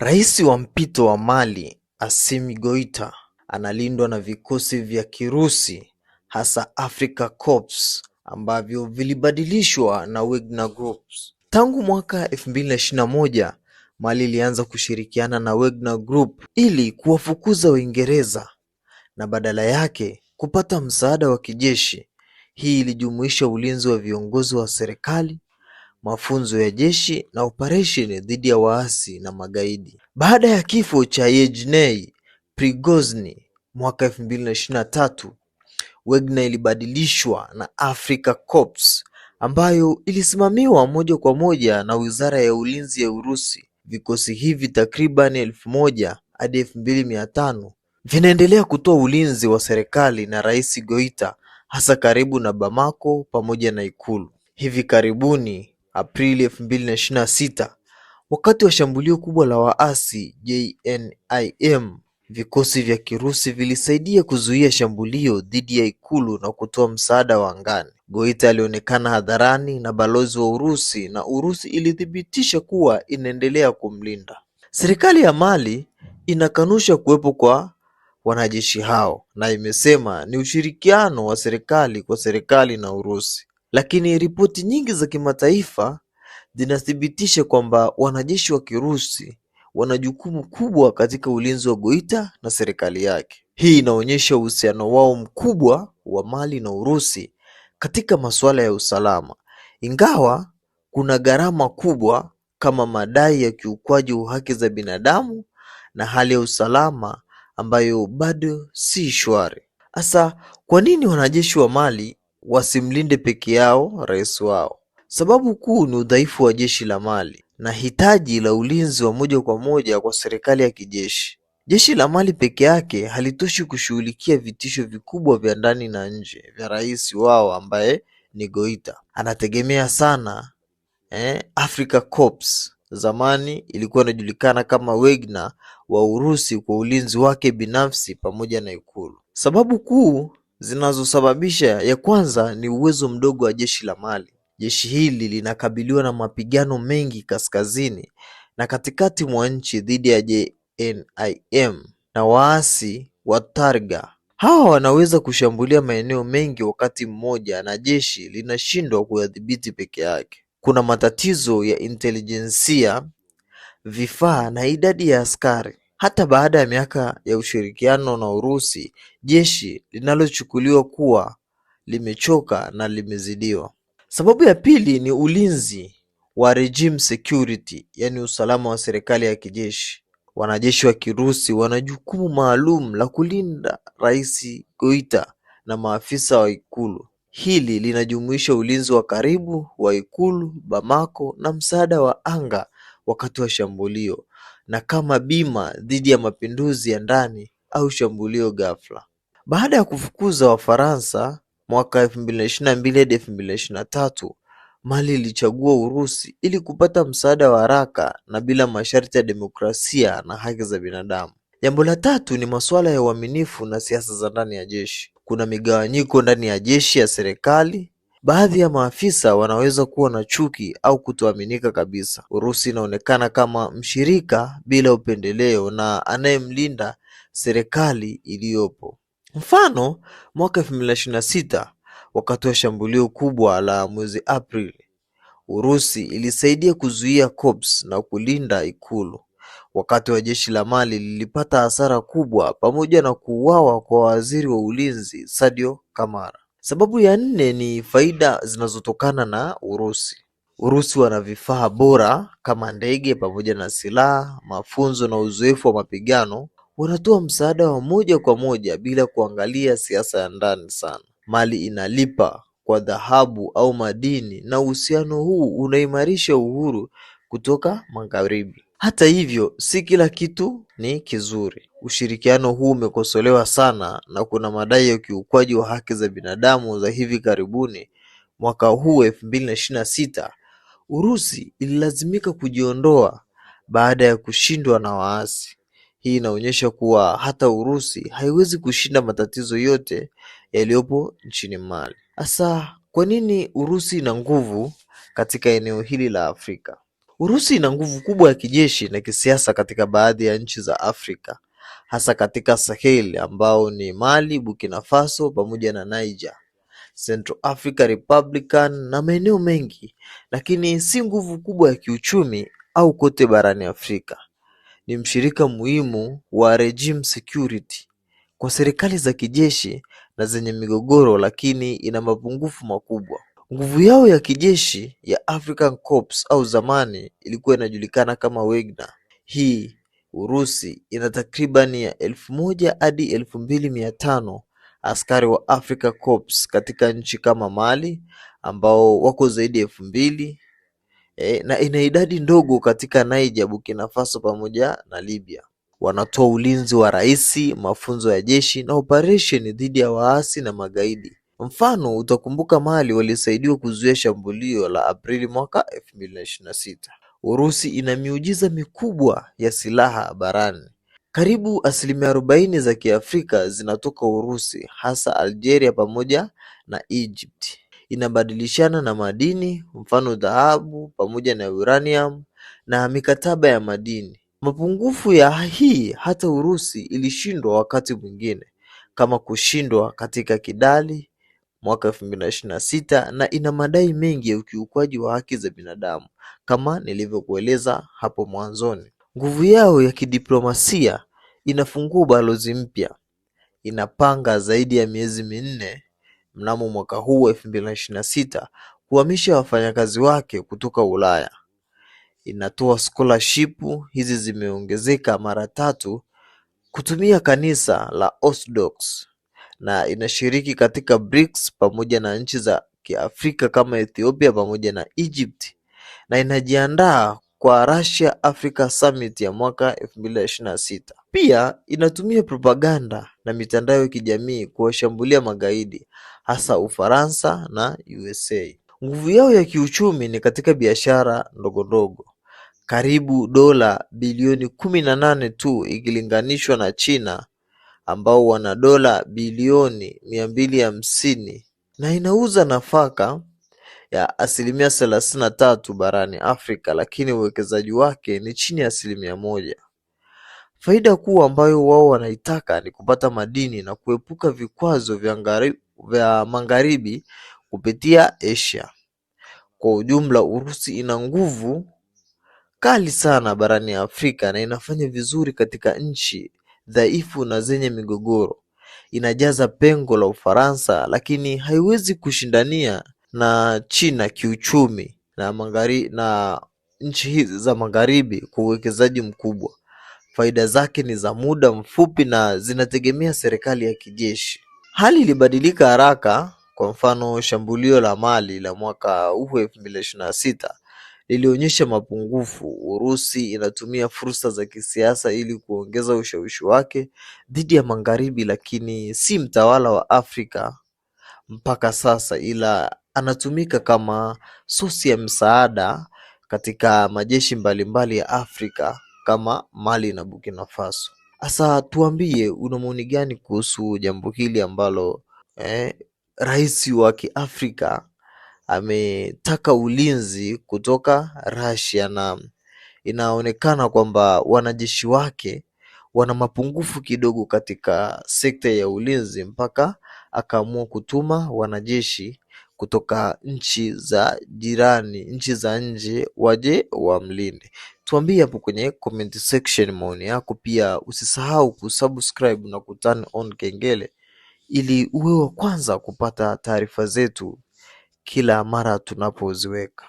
Rais wa mpito wa Mali, Assimi Goïta, analindwa na vikosi vya Kirusi, hasa Africa Corps ambavyo vilibadilishwa na Wagner Groups. Tangu mwaka 2021, Mali ilianza kushirikiana na Wagner Group ili kuwafukuza Uingereza na badala yake kupata msaada wa kijeshi. Hii ilijumuisha ulinzi wa viongozi wa serikali, mafunzo ya jeshi na operesheni dhidi ya waasi na magaidi. Baada ya kifo cha Yevgeny Prigozhin mwaka 2023, Wagner ilibadilishwa na Africa Corps ambayo ilisimamiwa moja kwa moja na Wizara ya Ulinzi ya Urusi. Vikosi hivi takriban 1000 hadi 2500 vinaendelea kutoa ulinzi wa serikali na Rais Goïta, hasa karibu na Bamako pamoja na Ikulu. Hivi karibuni Aprili 2026, wakati wa shambulio kubwa la waasi JNIM, vikosi vya Kirusi vilisaidia kuzuia shambulio dhidi ya Ikulu na kutoa msaada wa angani. Goïta alionekana hadharani na balozi wa Urusi na Urusi ilithibitisha kuwa inaendelea kumlinda. Serikali ya Mali inakanusha kuwepo kwa wanajeshi hao na imesema ni ushirikiano wa serikali kwa serikali na Urusi. Lakini ripoti nyingi za kimataifa zinathibitisha kwamba wanajeshi wa Kirusi wana jukumu kubwa katika ulinzi wa Goïta na serikali yake. Hii inaonyesha uhusiano wao mkubwa wa Mali na Urusi katika masuala ya usalama, ingawa kuna gharama kubwa kama madai ya kiukwaji wa haki za binadamu na hali ya usalama ambayo bado si shwari. Hasa, kwa nini wanajeshi wa Mali wasimlinde peke yao rais wao? Sababu kuu ni udhaifu wa jeshi la Mali na hitaji la ulinzi wa moja kwa moja kwa serikali ya kijeshi. Jeshi la Mali peke yake halitoshi kushughulikia vitisho vikubwa vya ndani na nje vya rais wao ambaye ni Goïta. Anategemea sana Africa Corps, zamani ilikuwa inajulikana kama Wagner wa Urusi, kwa ulinzi wake binafsi pamoja na Ikulu. Sababu kuu zinazosababisha, ya kwanza ni uwezo mdogo wa jeshi la Mali. Jeshi hili linakabiliwa na mapigano mengi kaskazini na katikati mwa nchi dhidi ya JNIM na waasi wa Targa. Hawa wanaweza kushambulia maeneo mengi wakati mmoja na jeshi linashindwa kuyadhibiti peke yake. Kuna matatizo ya intelijensia, vifaa na idadi ya askari. Hata baada ya miaka ya ushirikiano na Urusi, jeshi linalochukuliwa kuwa limechoka na limezidiwa. Sababu ya pili ni ulinzi wa regime security, yani usalama wa serikali ya kijeshi. Wanajeshi wa Kirusi wana jukumu maalum la kulinda Rais Goïta na maafisa wa Ikulu. Hili linajumuisha ulinzi wa karibu wa Ikulu, Bamako na msaada wa anga wakati wa shambulio, na kama bima dhidi ya mapinduzi ya ndani au shambulio ghafla. Baada ya kufukuza Wafaransa mwaka 2022 hadi 2023, Mali ilichagua Urusi ili kupata msaada wa haraka na bila masharti ya demokrasia na haki za binadamu. Jambo la tatu ni masuala ya uaminifu na siasa za ndani ya jeshi. Kuna migawanyiko ndani ya jeshi ya serikali. Baadhi ya maafisa wanaweza kuwa na chuki au kutoaminika kabisa. Urusi inaonekana kama mshirika bila upendeleo na anayemlinda serikali iliyopo. Mfano, mwaka 2026, wakati wa shambulio kubwa la mwezi Aprili, Urusi ilisaidia kuzuia Corps na kulinda Ikulu, wakati wa jeshi la Mali lilipata hasara kubwa pamoja na kuuawa kwa waziri wa ulinzi Sadio Kamara. Sababu ya nne ni faida zinazotokana na Urusi. Urusi wana vifaa bora kama ndege pamoja na silaha, mafunzo na uzoefu wa mapigano. Wanatoa msaada wa moja kwa moja bila kuangalia siasa ya ndani sana. Mali inalipa kwa dhahabu au madini na uhusiano huu unaimarisha uhuru kutoka magharibi. Hata hivyo, si kila kitu ni kizuri. Ushirikiano huu umekosolewa sana na kuna madai ya ukiukwaji wa haki za binadamu za hivi karibuni. Mwaka huu 2026, Urusi ililazimika kujiondoa baada ya kushindwa na waasi. Hii inaonyesha kuwa hata Urusi haiwezi kushinda matatizo yote yaliyopo nchini Mali. Hasa, kwa nini Urusi ina nguvu katika eneo hili la Afrika? Urusi ina nguvu kubwa ya kijeshi na kisiasa katika baadhi ya nchi za Afrika, hasa katika Sahel ambao ni Mali, Burkina Faso pamoja na Niger, Central Africa Republican na maeneo mengi, lakini si nguvu kubwa ya kiuchumi au kote barani Afrika. Ni mshirika muhimu wa regime security kwa serikali za kijeshi na zenye migogoro, lakini ina mapungufu makubwa. Nguvu yao ya kijeshi ya African Corps au zamani ilikuwa inajulikana kama Wagner. Hii Urusi ina takribani ya 1000 hadi 2500 askari wa Africa Corps katika nchi kama Mali ambao wako zaidi ya 2000, na ina idadi ndogo katika Niger, Burkina Faso pamoja na Libya. Wanatoa ulinzi wa rais, mafunzo ya jeshi na operation dhidi ya waasi na magaidi. Mfano, utakumbuka Mali walisaidiwa kuzuia shambulio la Aprili mwaka 2026. Urusi ina miujiza mikubwa ya silaha barani. Karibu 40% za Kiafrika zinatoka Urusi, hasa Algeria pamoja na Egypt. Inabadilishana na madini, mfano dhahabu pamoja na uranium na mikataba ya madini. Mapungufu ya hii hata Urusi ilishindwa wakati mwingine, kama kushindwa katika Kidali mwaka 2026, na ina madai mengi ya ukiukwaji wa haki za binadamu kama nilivyokueleza hapo mwanzoni. Nguvu yao ya kidiplomasia inafungua balozi mpya. Inapanga zaidi ya miezi minne mnamo mwaka huu 2026 kuhamisha wafanyakazi wake kutoka Ulaya. Inatoa scholarship, hizi zimeongezeka mara 3 kutumia kanisa la Orthodox, na inashiriki katika BRICS pamoja na nchi za Kiafrika kama Ethiopia pamoja na Egypt, na inajiandaa kwa Russia Africa Summit ya mwaka 2026. Pia inatumia propaganda na mitandao ya kijamii kuwashambulia magaidi, hasa Ufaransa na USA. Nguvu yao ya kiuchumi ni katika biashara ndogo ndogo, karibu dola bilioni 18 tu ikilinganishwa na China ambao wana dola bilioni 250, na inauza nafaka ya 33% barani Afrika, lakini uwekezaji wake ni chini ya 1%. Faida kuu ambayo wao wanaitaka ni kupata madini na kuepuka vikwazo vya magharibi kupitia Asia. Kwa ujumla, Urusi ina nguvu kali sana barani Afrika na inafanya vizuri katika nchi dhaifu na zenye migogoro. Inajaza pengo la Ufaransa, lakini haiwezi kushindania na China kiuchumi na nchi hizi za magharibi kwa uwekezaji mkubwa. Faida zake ni za muda mfupi na zinategemea serikali ya kijeshi. Hali ilibadilika haraka. Kwa mfano, shambulio la Mali la mwaka huu 2026 lilionyesha mapungufu. Urusi inatumia fursa za kisiasa ili kuongeza ushawishi wake dhidi ya magharibi, lakini si mtawala wa Afrika mpaka sasa, ila anatumika kama sosi ya msaada katika majeshi mbalimbali ya Afrika kama Mali na Burkina Faso. Asa tuambie, una maoni gani kuhusu jambo hili ambalo rais wa Kiafrika ametaka ulinzi kutoka Russia, na inaonekana kwamba wanajeshi wake wana mapungufu kidogo katika sekta ya ulinzi, mpaka akaamua kutuma wanajeshi kutoka nchi za jirani, nchi za nje, waje wamlinde. Tuambie hapo kwenye comment section maoni yako. Pia usisahau kusubscribe na kuturn on kengele ili uwe wa kwanza kupata taarifa zetu kila mara tunapoziweka.